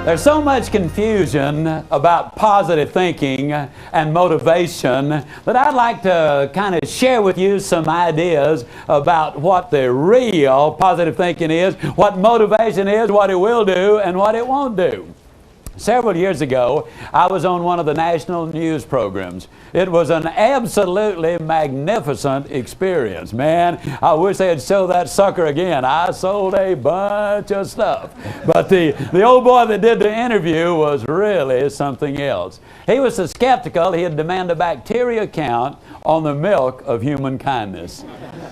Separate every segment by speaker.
Speaker 1: There's so much confusion about positive thinking and motivation that I'd like to kind of share with you some ideas about what the real positive thinking is, what motivation is, what it will do, and what it won't do. Several years ago, I was on one of the national news programs. It was an absolutely magnificent experience. Man, I wish they'd show that sucker again. I sold a bunch of stuff. But the old boy that did the interview was really something else. He was so skeptical, he'd demand a bacteria count on the milk of human kindness.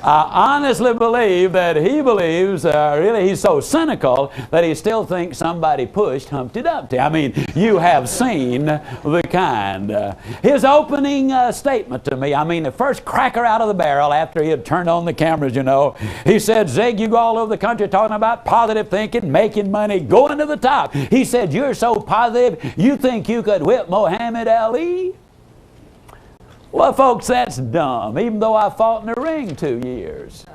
Speaker 1: I honestly believe that he believes, really he's so cynical that he still thinks somebody pushed Humpty Dumpty. I mean, you have seen the kind. His opening statement to me, I mean, the first cracker out of the barrel after he had turned on the cameras, you know, he said, "Zig, you go all over the country talking about positive thinking, making money, going to the top." He said, "You're so positive, you think you could whip Muhammad Ali?" Well, folks, that's dumb, even though I fought in the ring 2 years.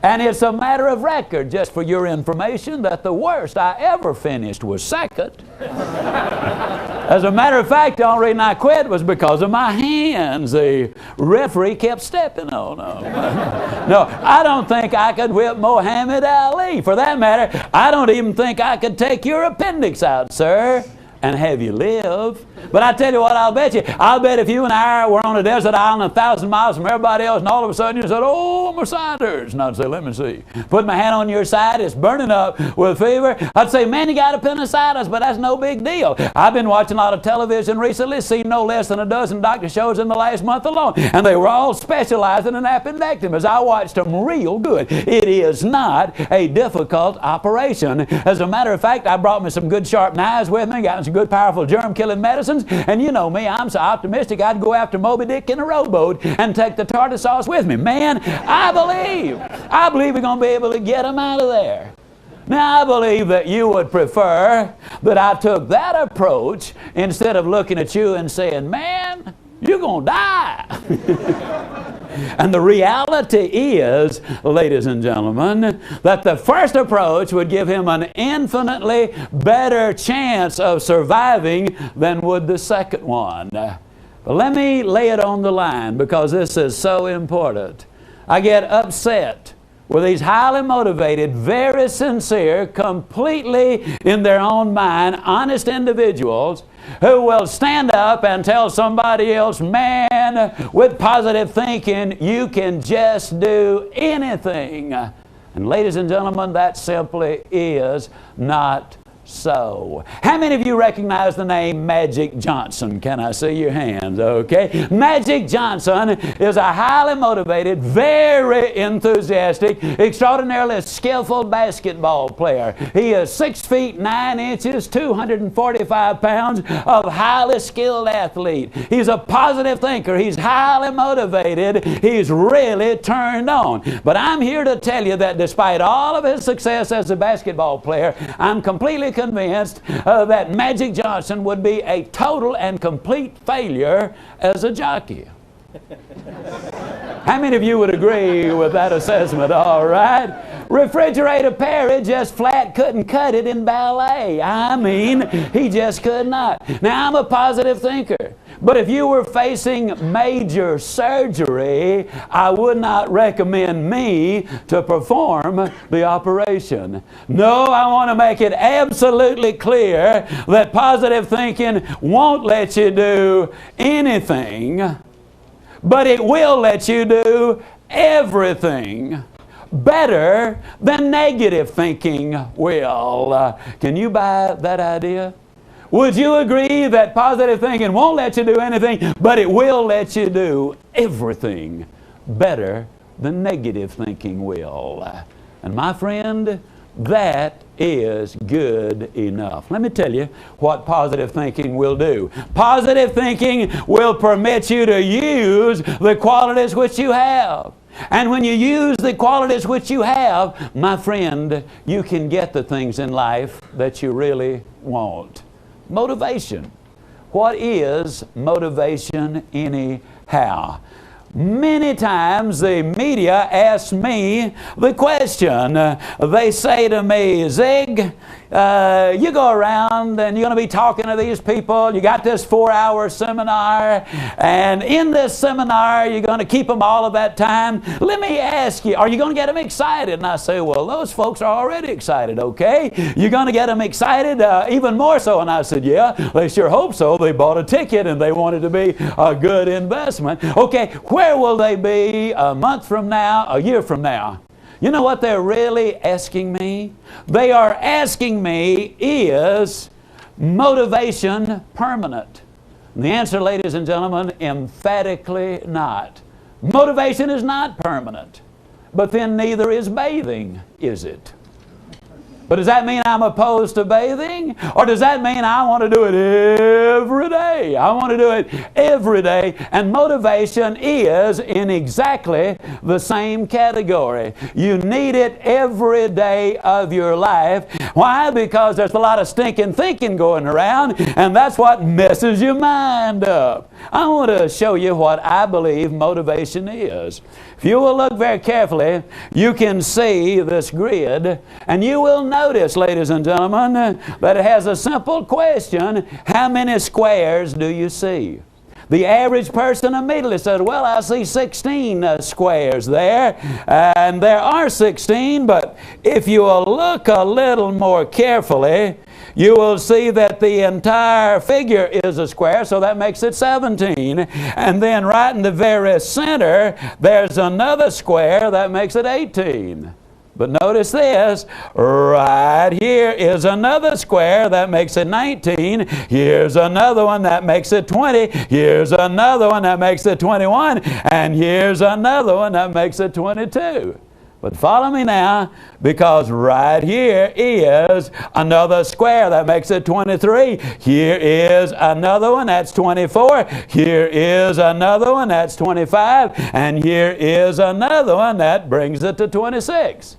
Speaker 1: And it's a matter of record, just for your information, that the worst I ever finished was second. As a matter of fact, the only reason I quit was because of my hands. The referee kept stepping on them. No, I don't think I could whip Muhammad Ali. For that matter, I don't even think I could take your appendix out, sir, and have you live. But I tell you what, I'll bet you. I'll bet if you and I were on a desert island 1,000 miles from everybody else, and all of a sudden you said, "Oh, my siders," and I'd say, "Let me see." Put my hand on your side, it's burning up with fever. I'd say, "Man, you got appendicitis," but that's no big deal. I've been watching a lot of television recently, seen no less than a dozen doctor shows in the last month alone, and they were all specializing in appendectomies. I watched them real good. It is not a difficult operation. As a matter of fact, I brought me some good sharp knives with me, got some good powerful germ-killing medicines. And you know me, I'm so optimistic I'd go after Moby Dick in a rowboat and take the tartar sauce with me. Man, I believe we're going to be able to get them out of there. Now, I believe that you would prefer that I took that approach instead of looking at you and saying, "Man, you're going to die." And the reality is, ladies and gentlemen, that the first approach would give him an infinitely better chance of surviving than would the second one. But let me lay it on the line because this is so important. I get upset with these highly motivated, very sincere, completely in their own mind, honest individuals who will stand up and tell somebody else, "Man, with positive thinking, you can just do anything." And ladies and gentlemen, that simply is not so. How many of you recognize the name Magic Johnson? Can I see your hands? Okay. Magic Johnson is a highly motivated, very enthusiastic, extraordinarily skillful basketball player. He is 6 feet 9 inches, 245 pounds of highly skilled athlete. He's a positive thinker. He's highly motivated. He's really turned on. But I'm here to tell you that despite all of his success as a basketball player, I'm completely convinced that Magic Johnson would be a total and complete failure as a jockey. How many of you would agree with that assessment? All right. Refrigerator Perry just flat couldn't cut it in ballet. I mean, he just could not. Now, I'm a positive thinker. But if you were facing major surgery, I would not recommend me to perform the operation. No, I want to make it absolutely clear that positive thinking won't let you do anything, but it will let you do everything better than negative thinking will. Can you buy that idea? Would you agree that positive thinking won't let you do anything, but it will let you do everything better than negative thinking will? And my friend, that is good enough. Let me tell you what positive thinking will do. Positive thinking will permit you to use the qualities which you have. And when you use the qualities which you have, my friend, you can get the things in life that you really want. Motivation. What is motivation anyhow? Many times the media asks me the question. They say to me, "Zig, you go around and you're going to be talking to these people. You got this 4-hour seminar, and in this seminar, you're going to keep them all of that time. Let me ask you, are you going to get them excited? And I say, well, those folks are already excited, okay? You're going to get them excited even more so. And I said, yeah, they sure hope so. They bought a ticket and they want it to be a good investment. Okay, where will they be a month from now, a year from now? You know what they're really asking me? They are asking me, is motivation permanent? And the answer, ladies and gentlemen, emphatically not. Motivation is not permanent. But then neither is bathing, is it? But does that mean I'm opposed to bathing? Or does that mean I want to do it every day? I want to do it every day. And motivation is in exactly the same category. You need it every day of your life. Why? Because there's a lot of stinking thinking going around, and that's what messes your mind up. I want to show you what I believe motivation is. If you will look very carefully, you can see this grid, and you will notice, ladies and gentlemen, that it has a simple question: how many squares do you see? The average person immediately said, well, I see 16 squares there, and there are 16, but if you will look a little more carefully, you will see that the entire figure is a square, so that makes it 17. And then right in the very center, there's another square that makes it 18. But notice this, right here is another square that makes it 19. Here's another one that makes it 20. Here's another one that makes it 21. And here's another one that makes it 22. But follow me now, because right here is another square that makes it 23. Here is another one that's 24. Here is another one that's 25. And here is another one that brings it to 26.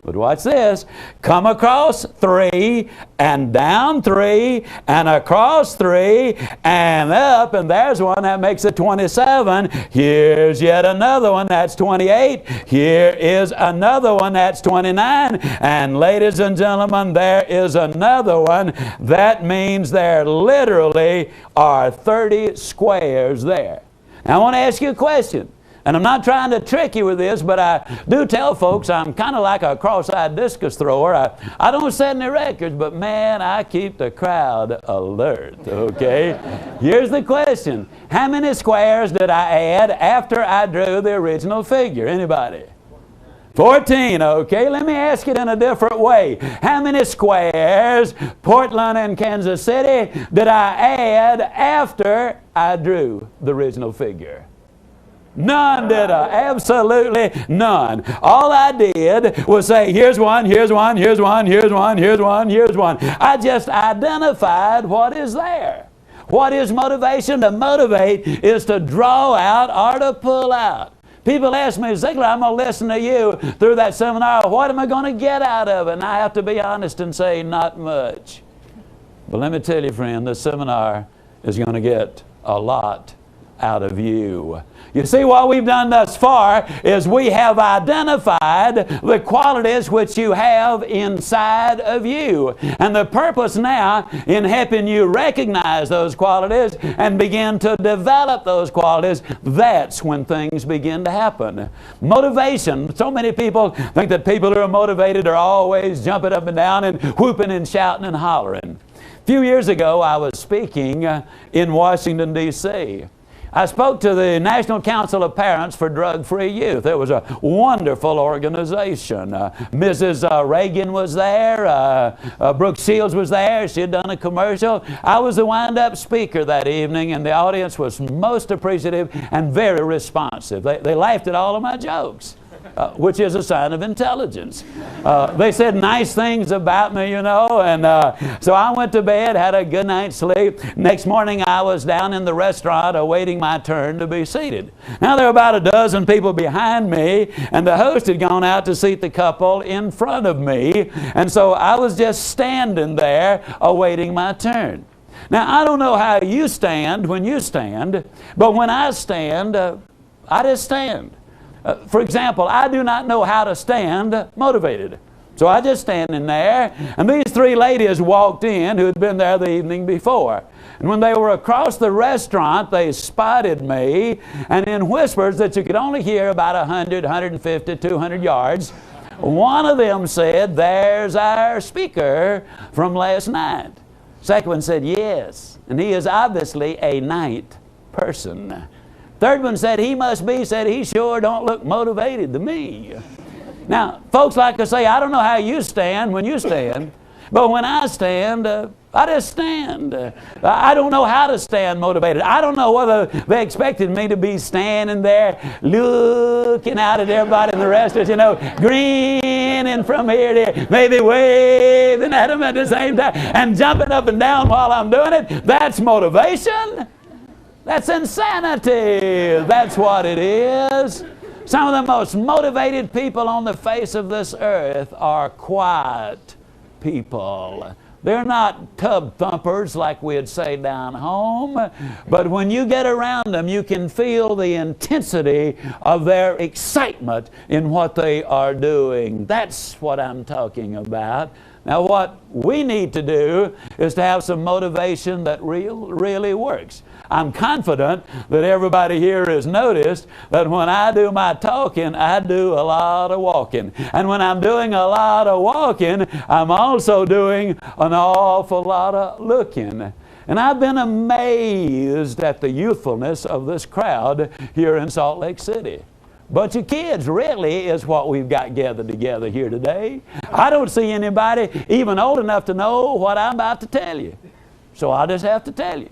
Speaker 1: But watch this. Come across 3 and down 3 and across 3 and up, and there's one that makes it 27. Here's yet another one that's 28. Here is another one that's 29. And ladies and gentlemen, there is another one. That means there literally are 30 squares there. Now I want to ask you a question. And I'm not trying to trick you with this, but I do tell folks I'm kind of like a cross-eyed discus thrower. I don't set any records, but man, I keep the crowd alert, okay? Here's the question. How many squares did I add after I drew the original figure? Anybody? 14, okay? Let me ask it in a different way. How many squares, Portland and Kansas City, did I add after I drew the original figure? None, did I? Absolutely none. All I did was say, here's one, here's one, here's one, here's one, here's one, here's one. I just identified what is there. What is motivation? To motivate is to draw out or to pull out. People ask me, Ziglar, I'm going to listen to you through that seminar. What am I going to get out of it? And I have to be honest and say, not much. But let me tell you, friend, this seminar is going to get a lot out of you. You see, what we've done thus far is we have identified the qualities which you have inside of you. And the purpose now in helping you recognize those qualities and begin to develop those qualities, that's when things begin to happen. Motivation. So many people think that people who are motivated are always jumping up and down and whooping and shouting and hollering. A few years ago, I was speaking in Washington, D.C. I spoke to the National Council of Parents for Drug-Free Youth. It was a wonderful organization. Mrs. Reagan was there. Brooke Shields was there. She had done a commercial. I was the wind-up speaker that evening, and the audience was most appreciative and very responsive. They laughed at all of my jokes. Which is a sign of intelligence. They said nice things about me, you know, and so I went to bed, had a good night's sleep. Next morning I was down in the restaurant awaiting my turn to be seated. Now there were about a dozen people behind me, and the host had gone out to seat the couple in front of me, and so I was just standing there awaiting my turn. Now I don't know how you stand when you stand, but when I stand, I just stand. For example, I do not know how to stand motivated. So I just standing there, and these three ladies walked in who had been there the evening before. And when they were across the restaurant, they spotted me, and in whispers that you could only hear about 100, 150, 200 yards, one of them said, "There's our speaker from last night." Second one said, "Yes, and he is obviously a night person." Third one said, "He must be," said, "he sure don't look motivated to me." Now, folks like to say, I don't know how you stand when you stand, but when I stand, I just stand. I don't know how to stand motivated. I don't know whether they expected me to be standing there looking out at everybody and the rest of us, you know, grinning from here to here, maybe waving at them at the same time and jumping up and down while I'm doing it. That's motivation. That's insanity. That's what it is. Some of the most motivated people on the face of this earth are quiet people. They're not tub thumpers like we'd say down home, but when you get around them, you can feel the intensity of their excitement in what they are doing. That's what I'm talking about. Now, what we need to do is to have some motivation that really works. I'm confident that everybody here has noticed that when I do my talking, I do a lot of walking. And when I'm doing a lot of walking, I'm also doing an awful lot of looking. And I've been amazed at the youthfulness of this crowd here in Salt Lake City. Bunch of kids really is what we've got gathered together here today. I don't see anybody even old enough to know what I'm about to tell you. So I'll just have to tell you.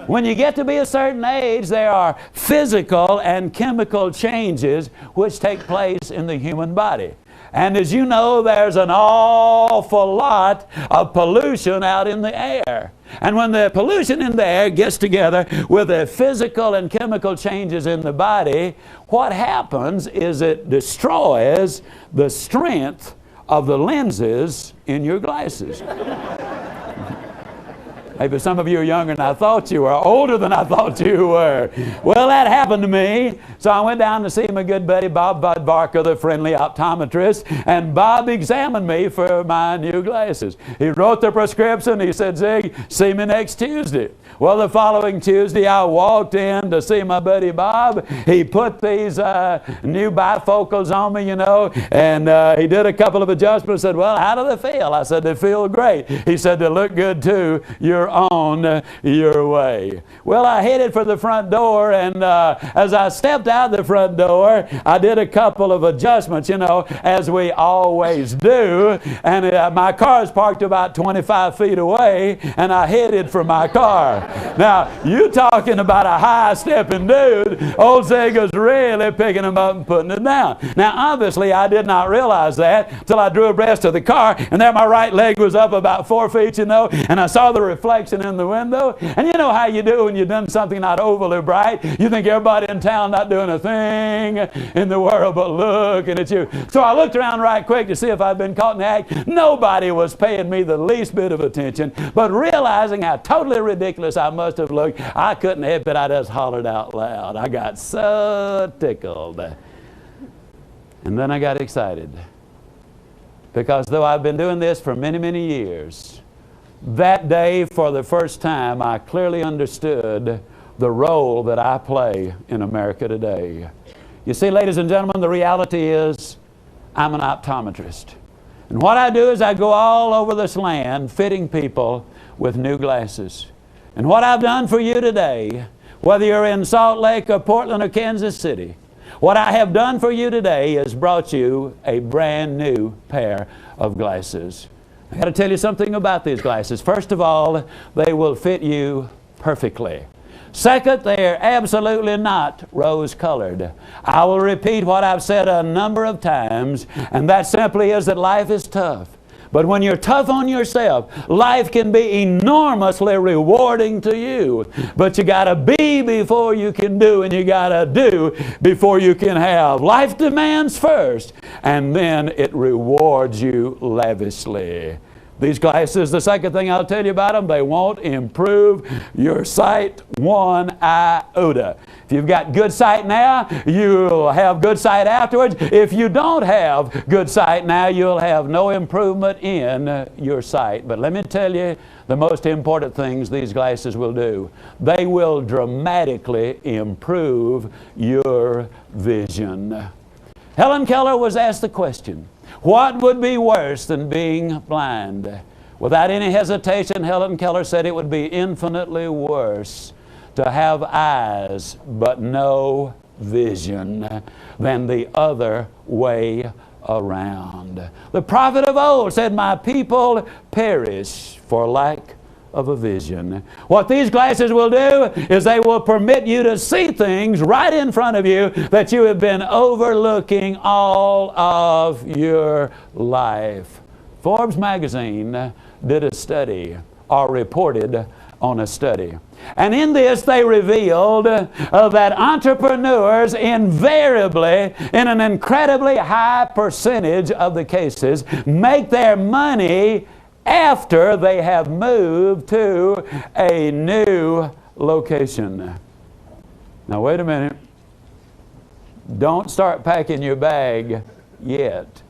Speaker 1: When you get to be a certain age, there are physical and chemical changes which take place in the human body. And as you know, there's an awful lot of pollution out in the air. And when the pollution in the air gets together with the physical and chemical changes in the body, what happens is it destroys the strength of the lenses in your glasses. Maybe some of you are younger than I thought you were, older than I thought you were. Well, that happened to me. So I went down to see my good buddy Bob Bud Barker, the friendly optometrist, and Bob examined me for my new glasses. He wrote the prescription. He said, "Zig, see me next Tuesday." Well, the following Tuesday, I walked in to see my buddy Bob. He put these new bifocals on me, you know, and he did a couple of adjustments. Said, "Well, how do they feel?" I said, "They feel great." He said, "They look good too. You're on your way." Well, I headed for the front door, and as I stepped out the front door, I did a couple of adjustments, you know, as we always do. And my car is parked about 25 feet away, and I headed for my car. Now, you talking about a high-stepping dude, old Zig was really picking him up and putting it down. Now, obviously, I did not realize that until I drew abreast of the car, and there my right leg was up about 4 feet, you know, and I saw the reflection in the window. And you know how you do when you've done something not overly bright. You think everybody in town not doing a thing in the world but looking at you. So I looked around right quick to see if I'd been caught in the act. Nobody was paying me the least bit of attention, but realizing how totally ridiculous I must have looked, I couldn't help it. I just hollered out loud. I got so tickled. And then I got excited. Because though I've been doing this for many, many years, that day for the first time I clearly understood the role that I play in America today. You see, ladies and gentlemen, the reality is I'm an optometrist. And what I do is I go all over this land fitting people with new glasses. And what I've done for you today, whether you're in Salt Lake or Portland or Kansas City, what I have done for you today is brought you a brand new pair of glasses. I got to tell you something about these glasses. First of all, they will fit you perfectly. Second, they are absolutely not rose-colored. I will repeat what I've said a number of times, and that simply is that life is tough. But when you're tough on yourself, life can be enormously rewarding to you. But you got to be before you can do, and you got to do before you can have. Life demands first, and then it rewards you lavishly. These glasses, the second thing I'll tell you about them, they won't improve your sight one iota. If you've got good sight now, you'll have good sight afterwards. If you don't have good sight now, you'll have no improvement in your sight. But let me tell you the most important things these glasses will do. They will dramatically improve your vision. Helen Keller was asked the question, what would be worse than being blind? Without any hesitation, Helen Keller said it would be infinitely worse to have eyes but no vision than the other way around. The prophet of old said, my people perish for lack of a vision. What these glasses will do is they will permit you to see things right in front of you that you have been overlooking all of your life. Forbes magazine did a study, or reported on a study. And in this they revealed that entrepreneurs invariably, in an incredibly high percentage of the cases, make their money after they have moved to a new location. Now wait a minute. Don't start packing your bag yet.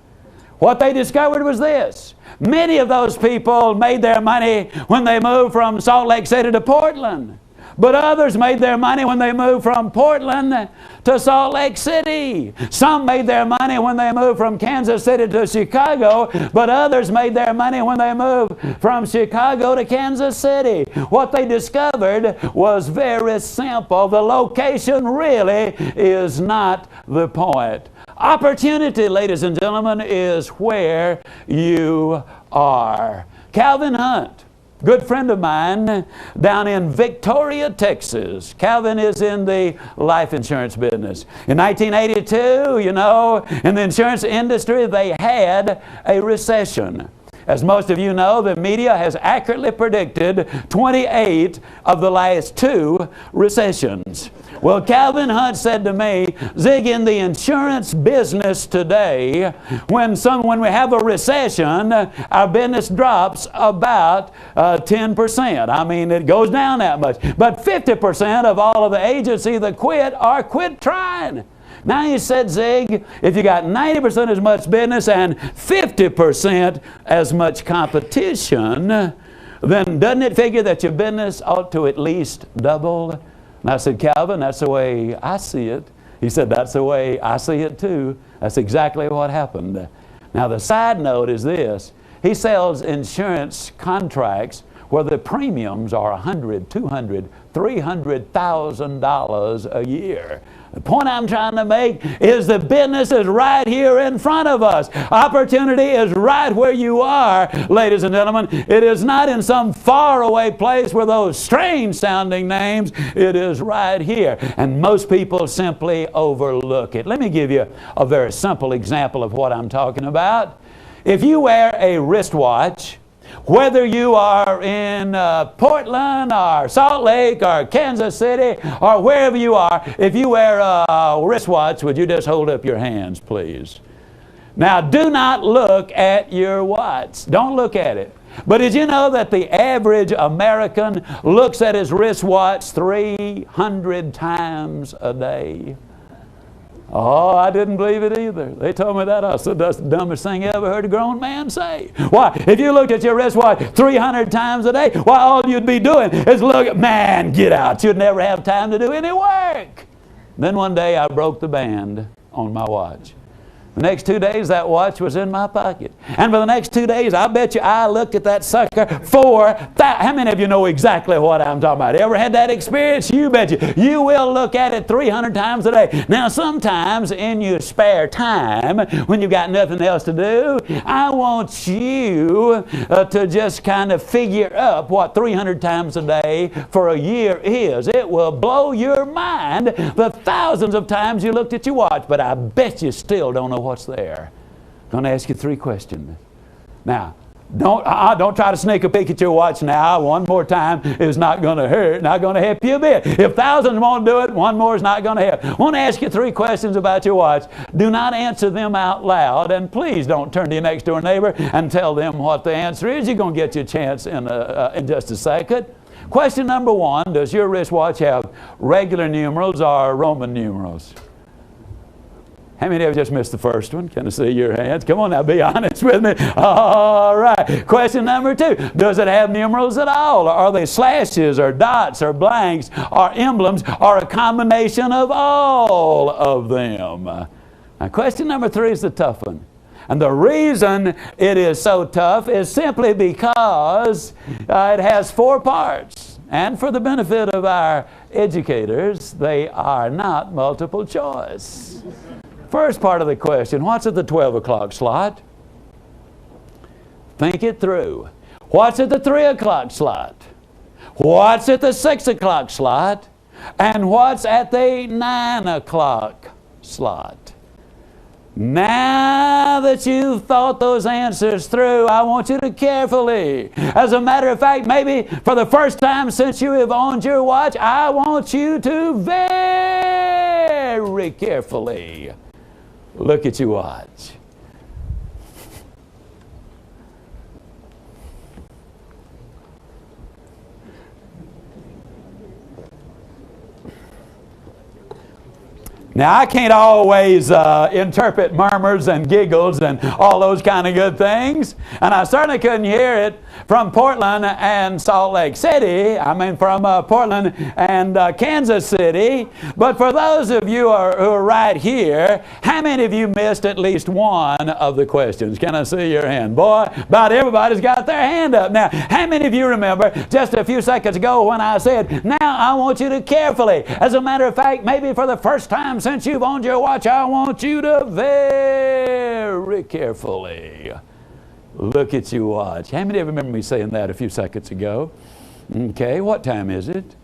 Speaker 1: What they discovered was this. Many of those people made their money when they moved from Salt Lake City to Portland. But others made their money when they moved from Portland to Salt Lake City. Some made their money when they moved from Kansas City to Chicago, but others made their money when they moved from Chicago to Kansas City. What they discovered was very simple. The location really is not the point. Opportunity, ladies and gentlemen, is where you are. Calvin Hunt, good friend of mine down in Victoria, Texas. Calvin is in the life insurance business. In 1982, you know, in the insurance industry, they had a recession. As most of you know, the media has accurately predicted 28 of the last 2 recessions. Well, Calvin Hunt said to me, Zig, in the insurance business today, when we have a recession, our business drops about 10%. I mean, it goes down that much. But 50% of all of the agents either quit or quit trying. Now he said, Zig, if you got 90% as much business and 50% as much competition, then doesn't it figure that your business ought to at least double? And I said, Calvin, that's the way I see it. He said, that's the way I see it too. That's exactly what happened. Now the side note is this. He sells insurance contracts where the premiums are $100,000, $200,000, $300,000 a year. The point I'm trying to make is the business is right here in front of us. Opportunity is right where you are, ladies and gentlemen. It is not in some faraway place with those strange sounding names. It is right here. And most people simply overlook it. Let me give you a very simple example of what I'm talking about. If you wear a wristwatch, whether you are in Portland or Salt Lake or Kansas City or wherever you are, if you wear a wristwatch, would you just hold up your hands, please? Now, do not look at your watch. Don't look at it. But did you know that the average American looks at his wristwatch 300 times a day? Oh, I didn't believe it either. They told me that. I said, that's the dumbest thing I ever heard a grown man say. Why? If you looked at your wristwatch 300 times a day, why, all you'd be doing is look at, man, get out. You'd never have time to do any work. Then one day I broke the band on my watch. The next 2 days, that watch was in my pocket. And for the next 2 days, I bet you I looked at that sucker how many of you know exactly what I'm talking about? Ever had that experience? You bet you. You will look at it 300 times a day. Now, sometimes in your spare time, when you've got nothing else to do, I want you to just kind of figure up what 300 times a day for a year is. It will blow your mind the thousands of times you looked at your watch, but I bet you still don't know what's there. I'm going to ask you 3 questions. Now, don't try to sneak a peek at your watch now. One more time is not going to hurt, not going to help you a bit. If thousands won't do it, one more is not going to help. I want to ask you 3 questions about your watch. Do not answer them out loud, and please don't turn to your next door neighbor and tell them what the answer is. You're going to get your chance in just a second. Question number 1, does your wristwatch have regular numerals or Roman numerals? How many of you just missed the first one? Can I see your hands? Come on now, be honest with me. All right. Question number 2, does it have numerals at all? Are they slashes or dots or blanks or emblems or a combination of all of them? Now, question number 3 is the tough one. And the reason it is so tough is simply because it has 4 parts. And for the benefit of our educators, they are not multiple choice. First part of the question, what's at the 12 o'clock slot? Think it through. What's at the 3 o'clock slot? What's at the 6 o'clock slot? And what's at the 9 o'clock slot? Now that you've thought those answers through, I want you to carefully, as a matter of fact, maybe for the first time since you have owned your watch, I want you to very carefully look at your watch. Now, I can't always interpret murmurs and giggles and all those kind of good things. And I certainly couldn't hear it from Portland and Salt Lake City. I mean, from Portland and Kansas City. But for those of you who are right here, how many of you missed at least one of the questions? Can I see your hand? Boy, about everybody's got their hand up. Now, how many of you remember just a few seconds ago when I said, now I want you to carefully, as a matter of fact, maybe for the first time since you've owned your watch, I want you to very carefully look at your watch. How many of you remember me saying that a few seconds ago? Okay, what time is it?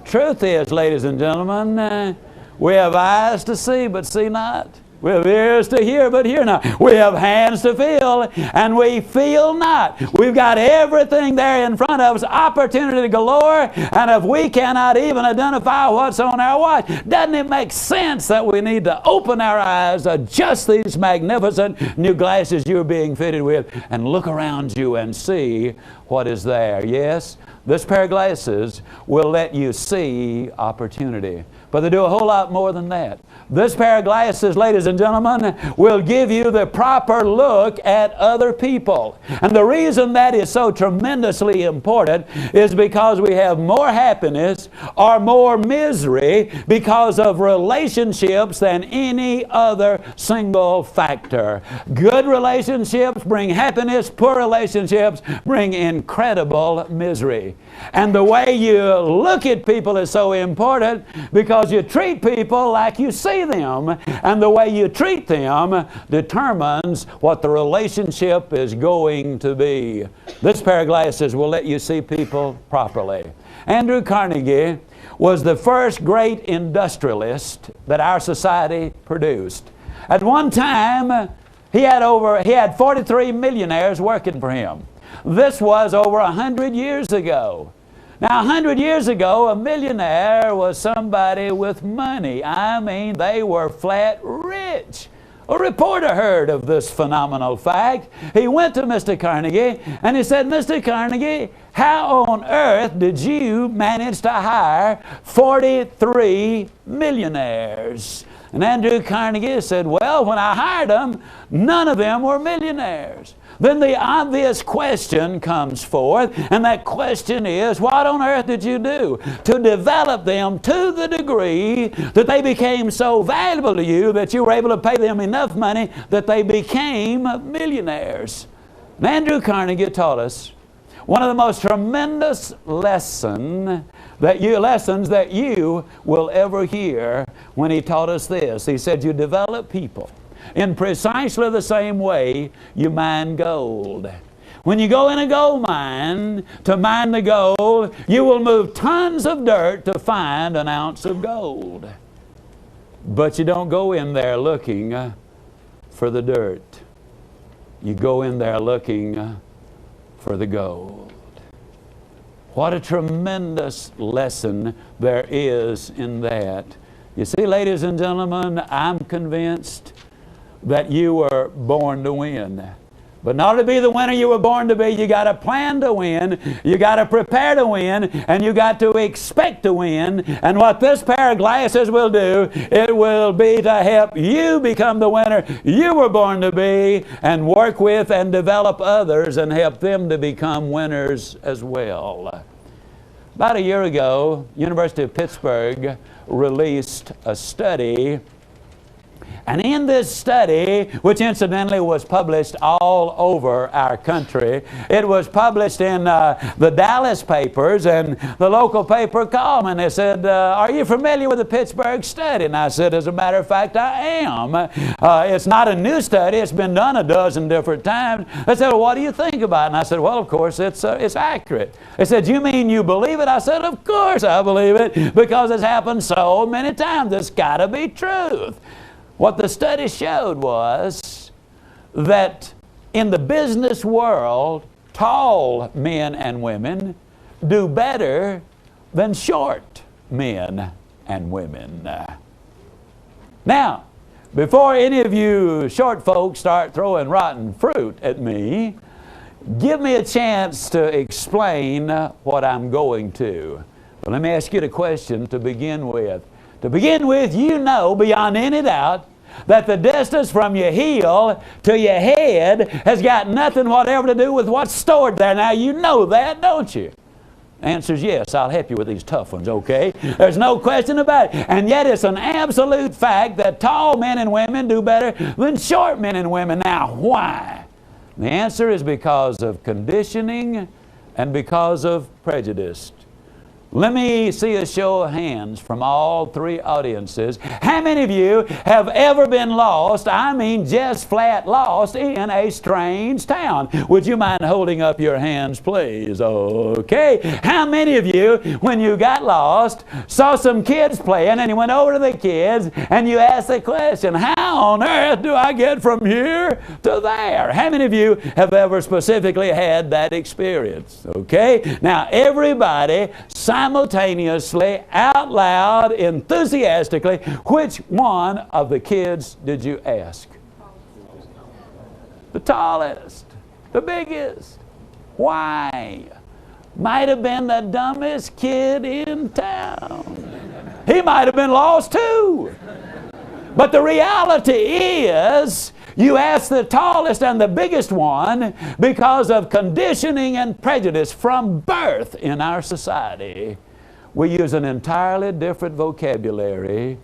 Speaker 1: Truth is, ladies and gentlemen, we have eyes to see, but see not. We have ears to hear, but hear not. We have hands to feel, and we feel not. We've got everything there in front of us, opportunity galore, and if we cannot even identify what's on our watch, doesn't it make sense that we need to open our eyes, adjust these magnificent new glasses you're being fitted with, and look around you and see what is there? Yes, this pair of glasses will let you see opportunity. But they do a whole lot more than that. This pair of glasses, ladies and gentlemen, will give you the proper look at other people. And the reason that is so tremendously important is because we have more happiness or more misery because of relationships than any other single factor. Good relationships bring happiness. Poor relationships bring incredible misery. And the way you look at people is so important because you treat people like you see them, and the way you treat them determines what the relationship is going to be. This pair of glasses will let you see people properly. Andrew Carnegie was the first great industrialist that our society produced. At one time, he had 43 millionaires working for him. This was over 100 years ago. Now, 100 years ago, a millionaire was somebody with money. I mean, they were flat rich. A reporter heard of this phenomenal fact. He went to Mr. Carnegie and he said, Mr. Carnegie, how on earth did you manage to hire 43 millionaires? And Andrew Carnegie said, well, when I hired them, none of them were millionaires. Then the obvious question comes forth, and that question is, what on earth did you do to develop them to the degree that they became so valuable to you that you were able to pay them enough money that they became millionaires? And Andrew Carnegie taught us one of the most tremendous lessons that you will ever hear when he taught us this. He said, you develop people in precisely the same way you mine gold. When you go in a gold mine to mine the gold, you will move tons of dirt to find an ounce of gold. But you don't go in there looking for the dirt. You go in there looking for the gold. What a tremendous lesson there is in that. You see, ladies and gentlemen, I'm convinced that you were born to win. But in order to be the winner you were born to be, you got to plan to win, you got to prepare to win, and you got to expect to win. And what this pair of glasses will do, it will be to help you become the winner you were born to be, and work with and develop others and help them to become winners as well. About a year ago, University of Pittsburgh released a study. And in this study, which incidentally was published all over our country, it was published in the Dallas papers, and the local paper called me and they said, are you familiar with the Pittsburgh study? And I said, as a matter of fact, I am. It's not a new study. It's been done a dozen different times. They said, well, what do you think about it? And I said, well, of course, it's accurate. They said, you mean you believe it? I said, of course I believe it, because it's happened so many times. It's got to be truth. What the study showed was that in the business world, tall men and women do better than short men and women. Now, before any of you short folks start throwing rotten fruit at me, give me a chance to explain what I'm going to. But let me ask you the question to begin with. To begin with, you know beyond any doubt that the distance from your heel to your head has got nothing whatever to do with what's stored there. Now, you know that, don't you? The answer is yes. I'll help you with these tough ones, okay? There's no question about it. And yet it's an absolute fact that tall men and women do better than short men and women. Now, why? The answer is because of conditioning and because of prejudice. Let me see a show of hands from all three audiences. How many of you have ever been lost, I mean just flat lost, in a strange town? Would you mind holding up your hands, please? Okay. How many of you, when you got lost, saw some kids playing and you went over to the kids and you asked the question, how on earth do I get from here to there? How many of you have ever specifically had that experience? Okay. Now, everybody simultaneously, out loud, enthusiastically, which one of the kids did you ask? The tallest, the biggest. Why? Might have been the dumbest kid in town. He might have been lost too. But the reality is, you ask the tallest and the biggest one because of conditioning and prejudice from birth in our society. We use an entirely different vocabulary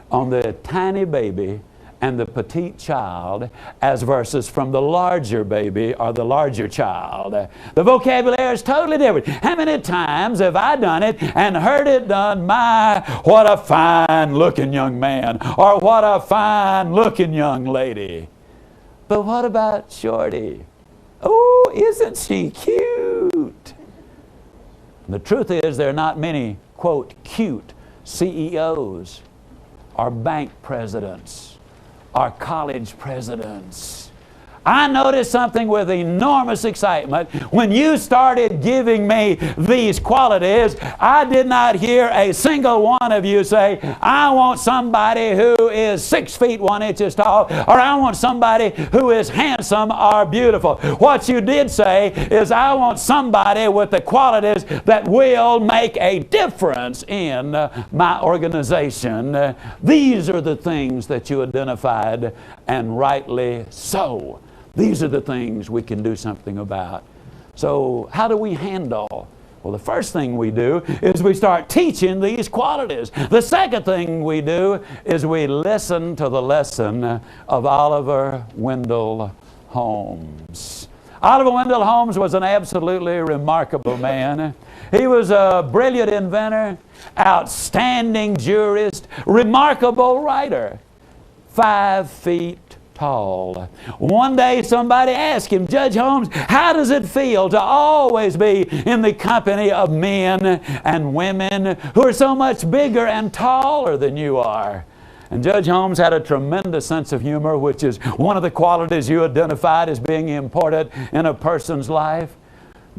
Speaker 1: on the tiny baby and the petite child as versus from the larger baby or the larger child. The vocabulary is totally different. How many times have I done it and heard it done, my, what a fine looking young man, or what a fine looking young lady. But what about Shorty? Oh, isn't she cute? The truth is there are not many, quote, cute CEOs or bank presidents or college presidents. I noticed something with enormous excitement. When you started giving me these qualities, I did not hear a single one of you say, I want somebody who is 6 feet 1 inches tall, or I want somebody who is handsome or beautiful. What you did say is, I want somebody with the qualities that will make a difference in my organization. These are the things that you identified, and rightly so. These are the things we can do something about. So how do we handle? Well, the first thing we do is we start teaching these qualities. The second thing we do is we listen to the lesson of Oliver Wendell Holmes. Oliver Wendell Holmes was an absolutely remarkable man. He was a brilliant inventor, outstanding jurist, remarkable writer, 5 feet tall. One day somebody asked him, Judge Holmes, how does it feel to always be in the company of men and women who are so much bigger and taller than you are? And Judge Holmes had a tremendous sense of humor, which is one of the qualities you identified as being important in a person's life.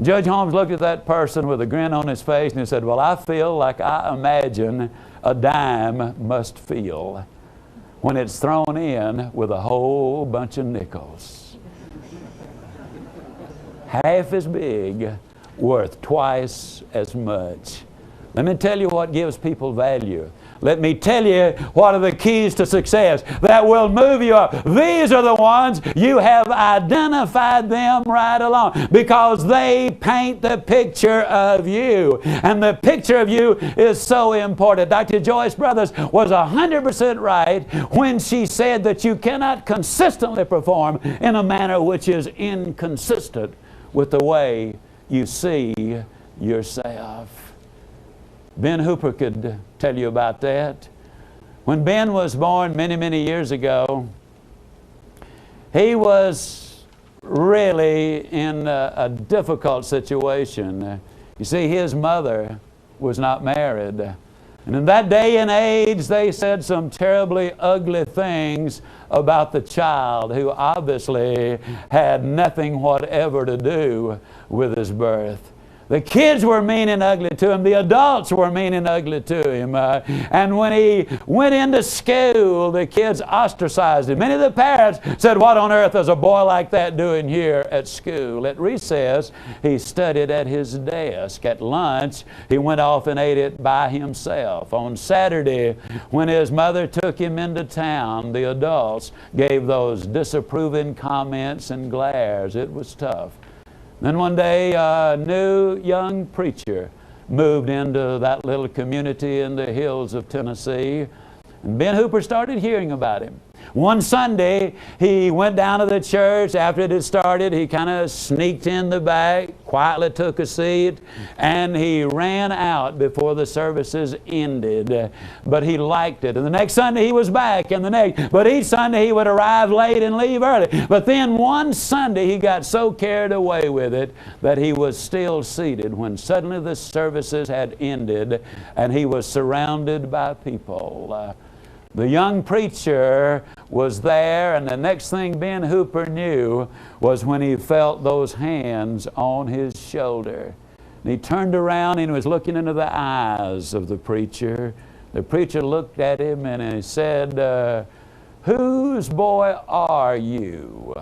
Speaker 1: Judge Holmes looked at that person with a grin on his face and he said, well, I feel like I imagine a dime must feel when it's thrown in with a whole bunch of nickels. half as big, worth twice as much. Let me tell you what gives people value. Let me tell you what are the keys to success that will move you up. These are the ones you have identified them right along because they paint the picture of you. And the picture of you is so important. Dr. Joyce Brothers was 100% right when she said that you cannot consistently perform in a manner which is inconsistent with the way you see yourself. Ben Hooper could tell you about that. When Ben was born many, many years ago, he was really in a difficult situation. You see, his mother was not married. And in that day and age, they said some terribly ugly things about the child who obviously had nothing whatever to do with his birth. The kids were mean and ugly to him. The adults were mean and ugly to him. And when he went into school, the kids ostracized him. Many of the parents said, "What on earth is a boy like that doing here at school?" At recess, he studied at his desk. At lunch, he went off and ate it by himself. On Saturday, when his mother took him into town, the adults gave those disapproving comments and glares. It was tough. Then one day, a new young preacher moved into that little community in the hills of Tennessee. And Ben Hooper started hearing about him. One Sunday, he went down to the church. After it had started, he kind of sneaked in the back, quietly took a seat, and he ran out before the services ended. But he liked it. And the next Sunday, he was back, and the next. But each Sunday, he would arrive late and leave early. But then one Sunday, he got so carried away with it that he was still seated when suddenly the services had ended, and he was surrounded by people. The young preacher was there, and the next thing Ben Hooper knew was when he felt those hands on his shoulder. And he turned around and was looking into the eyes of the preacher. The preacher looked at him and he said, "Whose boy are you?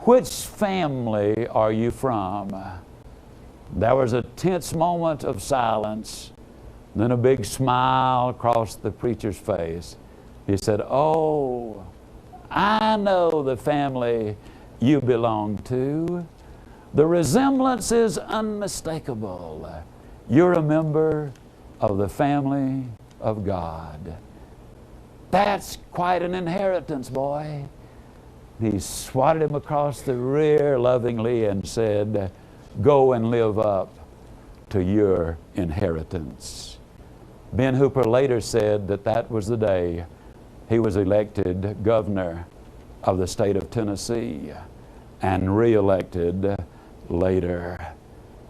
Speaker 1: Which family are you from?" There was a tense moment of silence. Then a big smile crossed the preacher's face. He said, "Oh, I know the family you belong to. The resemblance is unmistakable. You're a member of the family of God." That's quite an inheritance, boy. He swatted him across the rear lovingly and said, "Go and live up to your inheritance." Ben Hooper later said that that was the day he was elected governor of the state of Tennessee and re-elected later.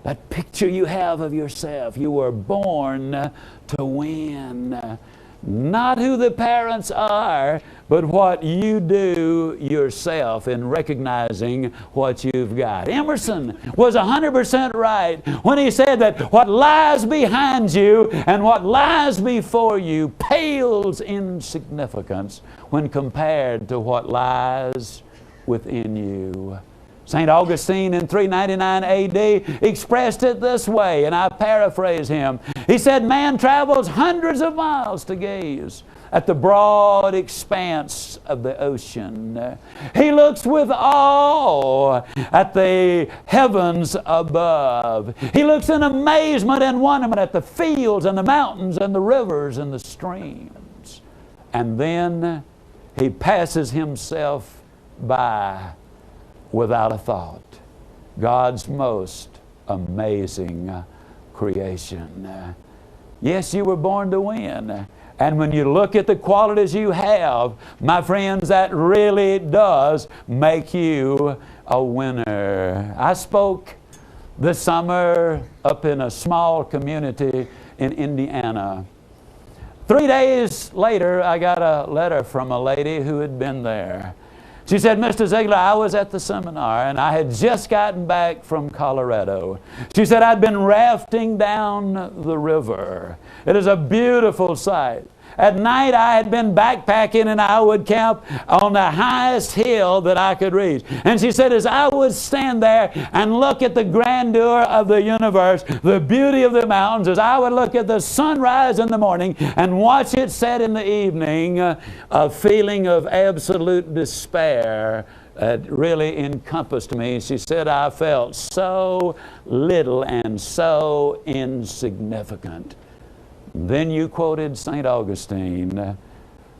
Speaker 1: That picture you have of yourself, you were born to win. Not who the parents are, but what you do yourself in recognizing what you've got. Emerson was 100% right when he said that what lies behind you and what lies before you pales in significance when compared to what lies within you. St. Augustine in 399 A.D. expressed it this way, and I paraphrase him. He said, "Man travels hundreds of miles to gaze at the broad expanse of the ocean. He looks with awe at the heavens above. He looks in amazement and wonderment at the fields and the mountains and the rivers and the streams. And then he passes himself by without a thought. God's most amazing creation." Yes, you were born to win. And when you look at the qualities you have, my friends, that really does make you a winner. I spoke this summer up in a small community in Indiana. 3 days later, I got a letter from a lady who had been there. She said, "Mr. Ziglar, I was at the seminar and I had just gotten back from Colorado." She said, "I'd been rafting down the river. It is a beautiful sight. At night I had been backpacking and I would camp on the highest hill that I could reach. And she said, as I would stand there and look at the grandeur of the universe, the beauty of the mountains, as I would look at the sunrise in the morning and watch it set in the evening, a feeling of absolute despair really encompassed me. She said, I felt so little and so insignificant. Then you quoted St. Augustine,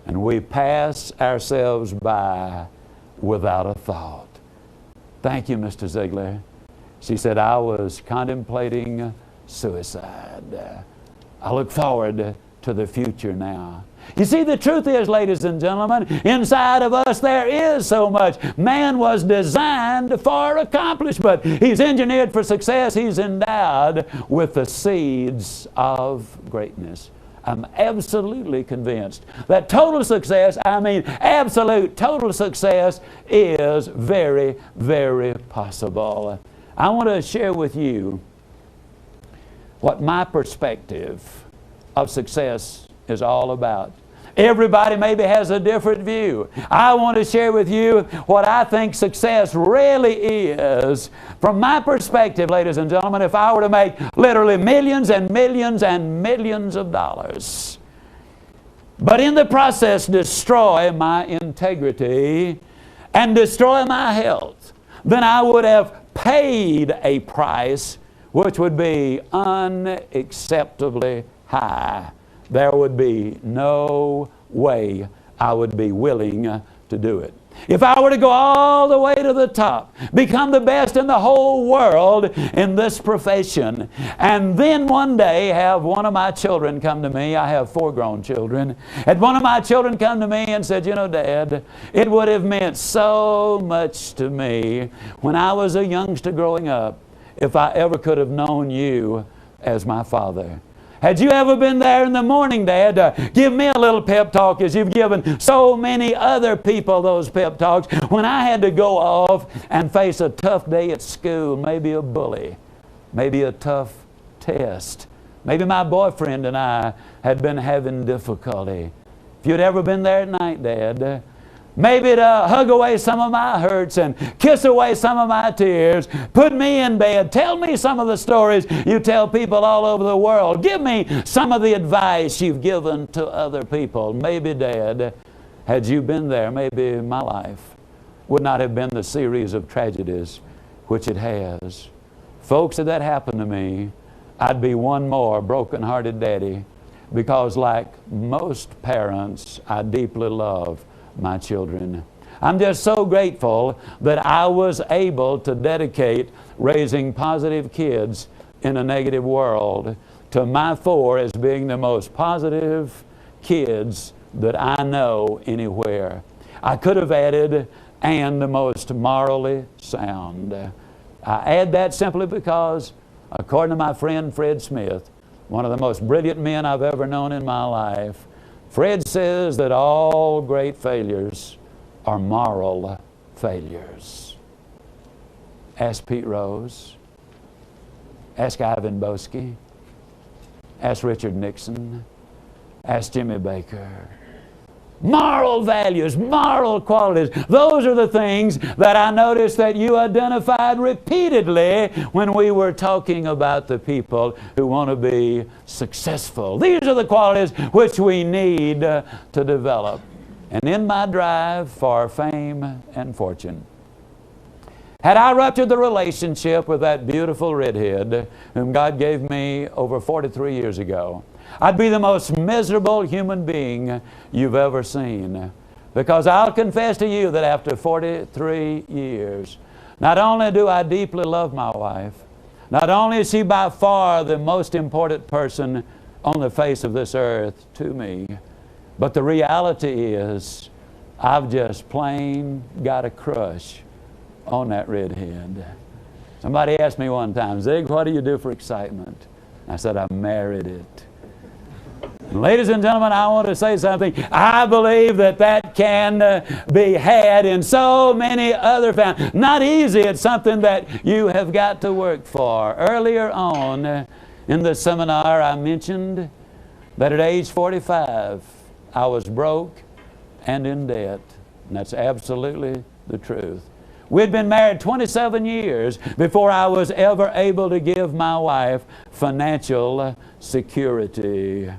Speaker 1: and we pass ourselves by without a thought. Thank you, Mr. Ziglar. She said, I was contemplating suicide. I look forward to the future now. You see, the truth is, ladies and gentlemen, inside of us there is so much. Man was designed for accomplishment. He's engineered for success. He's endowed with the seeds of greatness. I'm absolutely convinced that total success, I mean absolute total success, is very, very possible. I want to share with you what my perspective of success is all about. Everybody maybe has a different view. I want to share with you what I think success really is. From my perspective, ladies and gentlemen, if I were to make literally millions and millions and millions of dollars, but in the process destroy my integrity and destroy my health, then I would have paid a price which would be unacceptably high. There would be no way I would be willing to do it. If I were to go all the way to the top, become the best in the whole world in this profession, and then one day have one of my children come to me, I have 4 grown children, had one of my children come to me and said, you know, Dad, it would have meant so much to me when I was a youngster growing up if I ever could have known you as my father. Had you ever been there in the morning, Dad, give me a little pep talk as you've given so many other people those pep talks when I had to go off and face a tough day at school, maybe a bully, maybe a tough test. Maybe my boyfriend and I had been having difficulty. If you'd ever been there at night, Dad, maybe to hug away some of my hurts and kiss away some of my tears, put me in bed, tell me some of the stories you tell people all over the world, give me some of the advice you've given to other people. Maybe, Dad, had you been there, maybe my life would not have been the series of tragedies which it has. Folks, if that happened to me, I'd be one more broken-hearted daddy, because like most parents, I deeply love my children. I'm just so grateful that I was able to dedicate raising positive kids in a negative world to my 4 as being the most positive kids that I know anywhere. I could have added, and the most morally sound. I add that simply because, according to my friend Fred Smith, one of the most brilliant men I've ever known in my life, Fred says that all great failures are moral failures. Ask Pete Rose. Ask Ivan Boesky. Ask Richard Nixon. Ask Jimmy Baker. Moral values, moral qualities. Those are the things that I noticed that you identified repeatedly when we were talking about the people who want to be successful. These are the qualities which we need to develop. And in my drive for fame and fortune, had I ruptured the relationship with that beautiful redhead whom God gave me over 43 years ago, I'd be the most miserable human being you've ever seen. Because I'll confess to you that after 43 years, not only do I deeply love my wife, not only is she by far the most important person on the face of this earth to me, but the reality is I've just plain got a crush on that redhead. Somebody asked me one time, Zig, what do you do for excitement? I said, I married it. Ladies and gentlemen, I want to say something. I believe that that can be had in so many other families. Not easy. It's something that you have got to work for. Earlier on in the seminar, I mentioned that at age 45, I was broke and in debt. And that's absolutely the truth. We'd been married 27 years before I was ever able to give my wife financial security.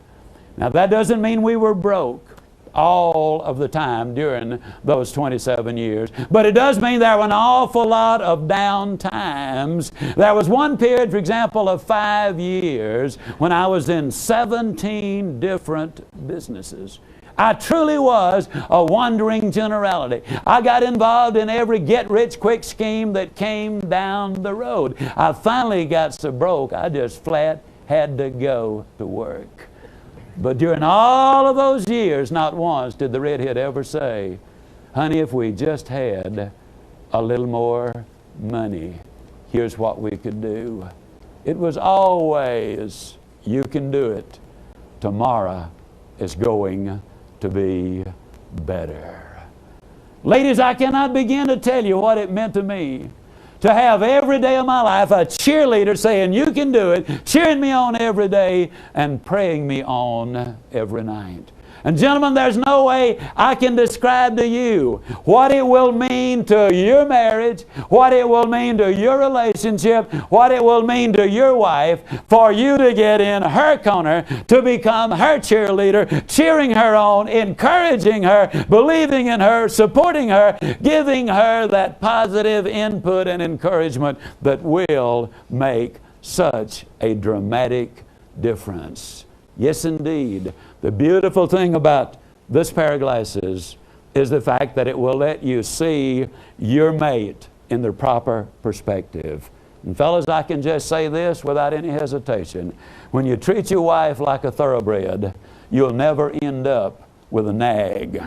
Speaker 1: Now, that doesn't mean we were broke all of the time during those 27 years. But it does mean there were an awful lot of down times. There was one period, for example, of 5 years when I was in 17 different businesses. I truly was a wandering generality. I got involved in every get-rich-quick scheme that came down the road. I finally got so broke, I just flat had to go to work. But during all of those years, not once did the redhead ever say, honey, if we just had a little more money, here's what we could do. It was always, you can do it. Tomorrow is going to be better. Ladies, I cannot begin to tell you what it meant to me to have every day of my life a cheerleader saying, you can do it, cheering me on every day and praying me on every night. And gentlemen, there's no way I can describe to you what it will mean to your marriage, what it will mean to your relationship, what it will mean to your wife for you to get in her corner, to become her cheerleader, cheering her on, encouraging her, believing in her, supporting her, giving her that positive input and encouragement that will make such a dramatic difference. Yes, indeed. The beautiful thing about this pair of glasses is the fact that it will let you see your mate in the proper perspective. And fellas, I can just say this without any hesitation. When you treat your wife like a thoroughbred, you'll never end up with a nag.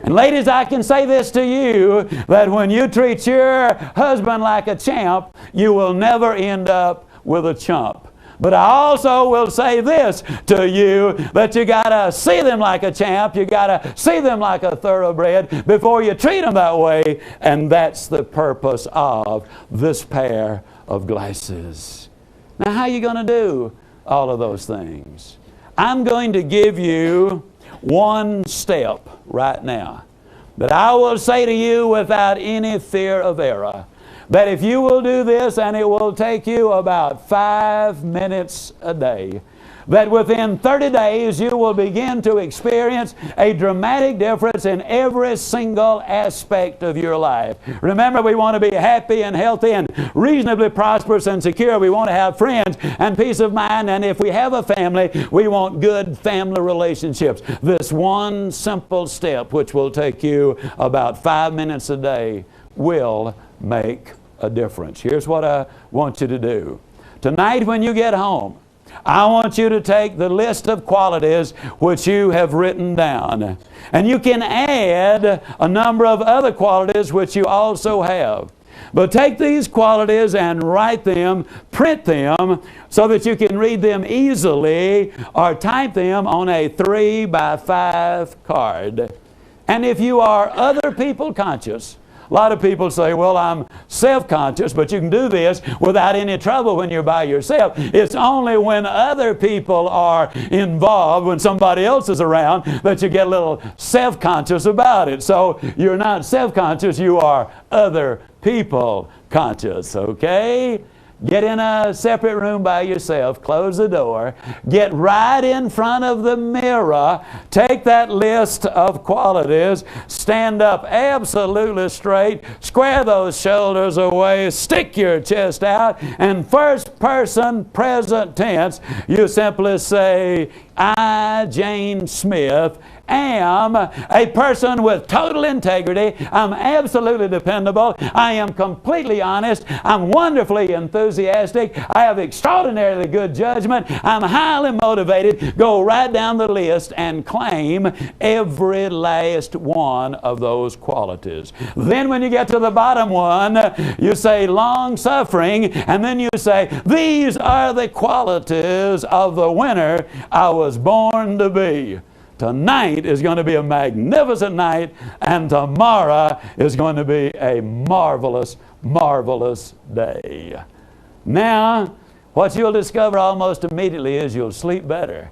Speaker 1: And ladies, I can say this to you, that when you treat your husband like a champ, you will never end up with a chump. But I also will say this to you, that you got to see them like a champ, you got to see them like a thoroughbred before you treat them that way. And that's the purpose of this pair of glasses. Now, how are you going to do all of those things? I'm going to give you one step right now that I will say to you without any fear of error, that if you will do this, and it will take you about 5 minutes a day, that within 30 days you will begin to experience a dramatic difference in every single aspect of your life. Remember, we want to be happy and healthy and reasonably prosperous and secure. We want to have friends and peace of mind, and if we have a family, we want good family relationships. This one simple step, which will take you about 5 minutes a day, will make a difference. Here's what I want you to do. Tonight when you get home, I want you to take the list of qualities which you have written down. And you can add a number of other qualities which you also have. But take these qualities and write them, print them, so that you can read them easily, or type them on a 3x5 card. And if you are other people conscious, a lot of people say, well, I'm self-conscious, but you can do this without any trouble when you're by yourself. It's only when other people are involved, when somebody else is around, that you get a little self-conscious about it. So you're not self-conscious, you are other people conscious, okay? Get in a separate room by yourself, close the door, get right in front of the mirror, take that list of qualities, stand up absolutely straight, square those shoulders away, stick your chest out, and first person present tense, you simply say, I, Jane Smith, am a person with total integrity. I'm absolutely dependable. I am completely honest. I'm wonderfully enthusiastic. I have extraordinarily good judgment. I'm highly motivated. Go right down the list and claim every last one of those qualities. Then when you get to the bottom one, you say long-suffering, and then you say, these are the qualities of the winner I was born to be. Tonight is going to be a magnificent night, and tomorrow is going to be a marvelous, marvelous day. Now, what you'll discover almost immediately is you'll sleep better.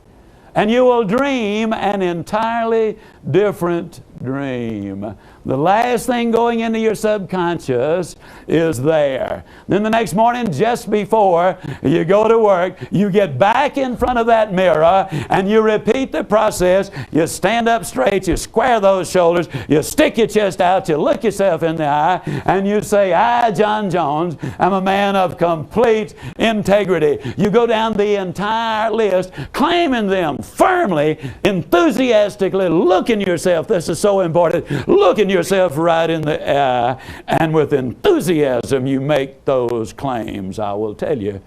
Speaker 1: And you will dream an entirely different dream. The last thing going into your subconscious is there. Then the next morning, just before you go to work, you get back in front of that mirror and you repeat the process. You stand up straight, you square those shoulders, you stick your chest out, you look yourself in the eye, and you say, I, John Jones, am a man of complete integrity. You go down the entire list, claiming them firmly, enthusiastically, looking yourself, this is so important, looking yourself right in the eye, and with enthusiasm you make those claims. I will tell you,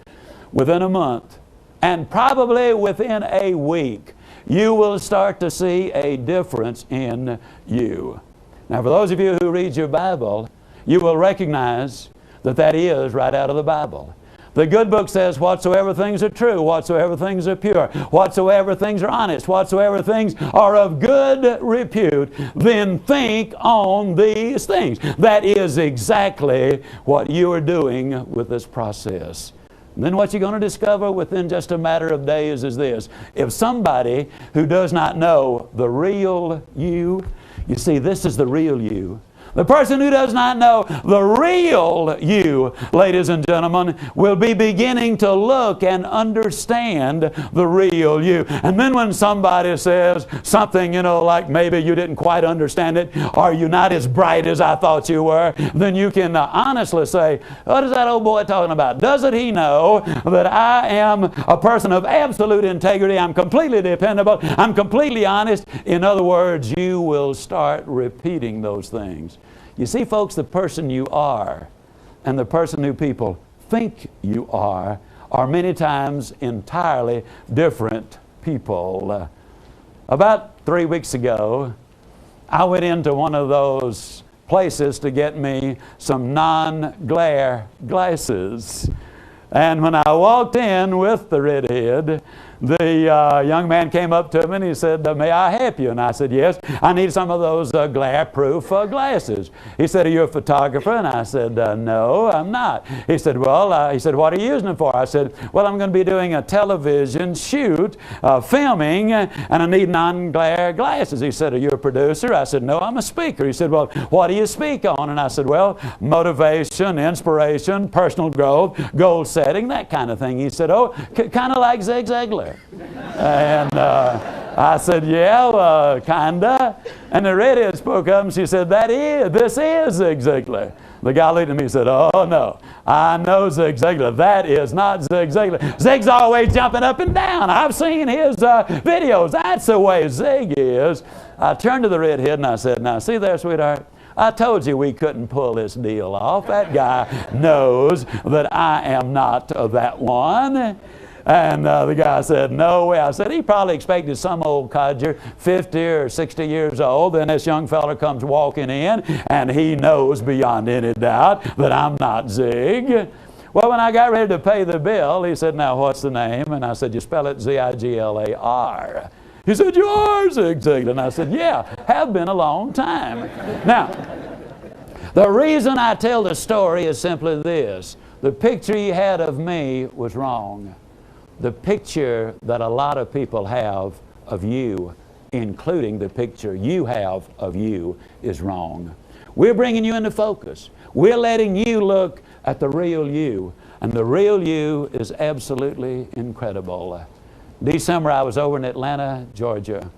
Speaker 1: within a month, and probably within a week, you will start to see a difference in you. Now, for those of you who read your Bible, you will recognize that that is right out of the Bible. The good book says, whatsoever things are true, whatsoever things are pure, whatsoever things are honest, whatsoever things are of good repute, then think on these things. That is exactly what you are doing with this process. And then what you're going to discover within just a matter of days is this. If somebody who does not know the real you, you see, this is the real you. The person who does not know the real you, ladies and gentlemen, will be beginning to look and understand the real you. And then when somebody says something, like maybe you didn't quite understand it, or you're not as bright as I thought you were, then you can honestly say, what is that old boy talking about? Doesn't he know that I am a person of absolute integrity? I'm completely dependable. I'm completely honest. In other words, you will start repeating those things. You see, folks, the person you are and the person who people think you are many times entirely different people. About 3 weeks ago, I went into one of those places to get me some non-glare glasses. And when I walked in with the redhead, the young man came up to me and he said, may I help you? And I said, yes, I need some of those glare-proof glasses. He said, are you a photographer? And I said, no, I'm not. He said, well, what are you using them for? I said, well, I'm going to be doing a television shoot, filming, and I need non-glare glasses. He said, are you a producer? I said, no, I'm a speaker. He said, well, what do you speak on? And I said, well, motivation, inspiration, personal growth, goal setting, that kind of thing. He said, oh, kind of like Zig Ziglar. And I said, yeah, kinda. And the redhead spoke up and she said, this is Zig Ziglar. The guy looked at me and said, oh no, I know Zig Ziglar. That is not Zig Ziglar. Zig's always jumping up and down. I've seen his videos. That's the way Zig is. I turned to the redhead and I said, now see there, sweetheart, I told you we couldn't pull this deal off. That guy knows that I am not that one. And the guy said, no way. I said, he probably expected some old codger, 50 or 60 years old. Then this young fella comes walking in, and he knows beyond any doubt that I'm not Zig. Well, when I got ready to pay the bill, he said, now what's the name? And I said, you spell it Ziglar. He said, you are Zig Ziglar. And I said, yeah, have been a long time. Now, the reason I tell the story is simply this. The picture he had of me was wrong. The picture that a lot of people have of you, including the picture you have of you, is wrong. We're bringing you into focus. We're letting you look at the real you. And the real you is absolutely incredible. December, I was over in Atlanta, Georgia.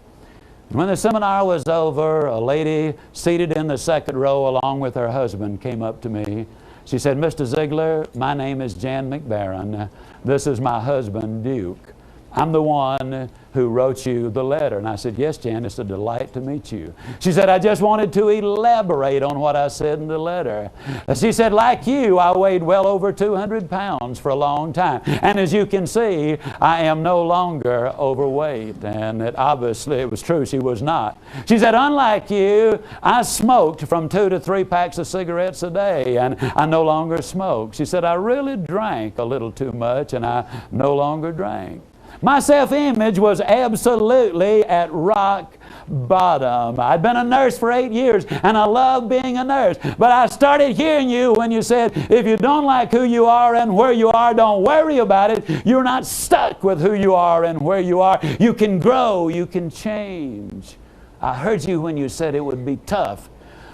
Speaker 1: When the seminar was over, a lady seated in the second row along with her husband came up to me. She said, Mr. Ziglar, my name is Jan McBaron. This is my husband, Duke. I'm the one who wrote you the letter. And I said, yes, Jan, it's a delight to meet you. She said, I just wanted to elaborate on what I said in the letter. She said, like you, I weighed well over 200 pounds for a long time. And as you can see, I am no longer overweight. And obviously it was true, she was not. She said, unlike you, I smoked from 2 to 3 packs of cigarettes a day, and I no longer smoke. She said, I really drank a little too much, and I no longer drank. My self-image was absolutely at rock bottom. I'd been a nurse for 8 years, and I loved being a nurse. But I started hearing you when you said, if you don't like who you are and where you are, don't worry about it. You're not stuck with who you are and where you are. You can grow. You can change. I heard you when you said it would be tough,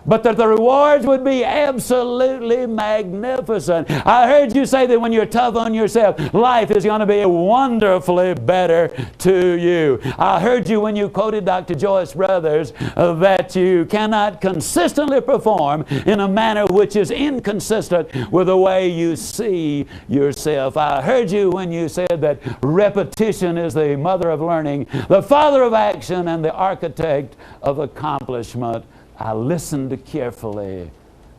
Speaker 1: but that the rewards would be absolutely magnificent. I heard you say that when you're tough on yourself, life is going to be wonderfully better to you. I heard you when you quoted Dr. Joyce Brothers that you cannot consistently perform in a manner which is inconsistent with the way you see yourself. I heard you when you said that repetition is the mother of learning, the father of action, and the architect of accomplishment. I listened carefully.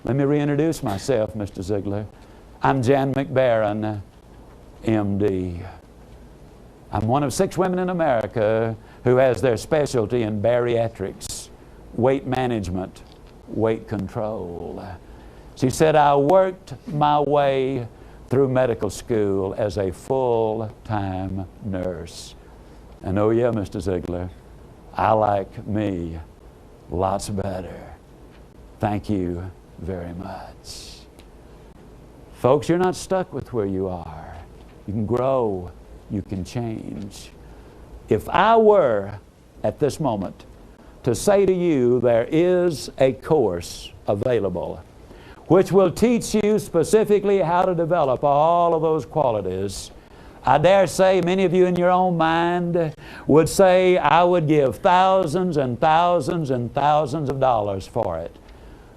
Speaker 1: Let me reintroduce myself, Mr. Ziglar. I'm Jan McBaron, MD. I'm one of 6 women in America who has their specialty in bariatrics, weight management, weight control. She said, I worked my way through medical school as a full-time nurse. And oh yeah, Mr. Ziglar, I like me lots better. Thank you very much. Folks, you're not stuck with where you are. You can grow. You can change. If I were, at this moment, to say to you there is a course available which will teach you specifically how to develop all of those qualities, I dare say many of you in your own mind would say, I would give thousands and thousands and thousands of dollars for it.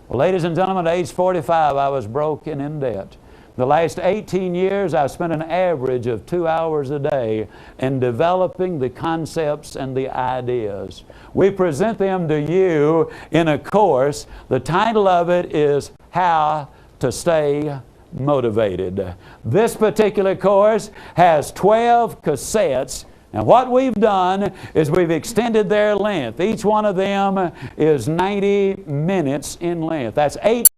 Speaker 1: Well, ladies and gentlemen, at age 45, I was broke and in debt. The last 18 years, I've spent an average of 2 hours a day in developing the concepts and the ideas. We present them to you in a course. The title of it is How to Stay Motivated. This particular course has 12 cassettes. And what we've done is we've extended their length. Each one of them is 90 minutes in length. That's 8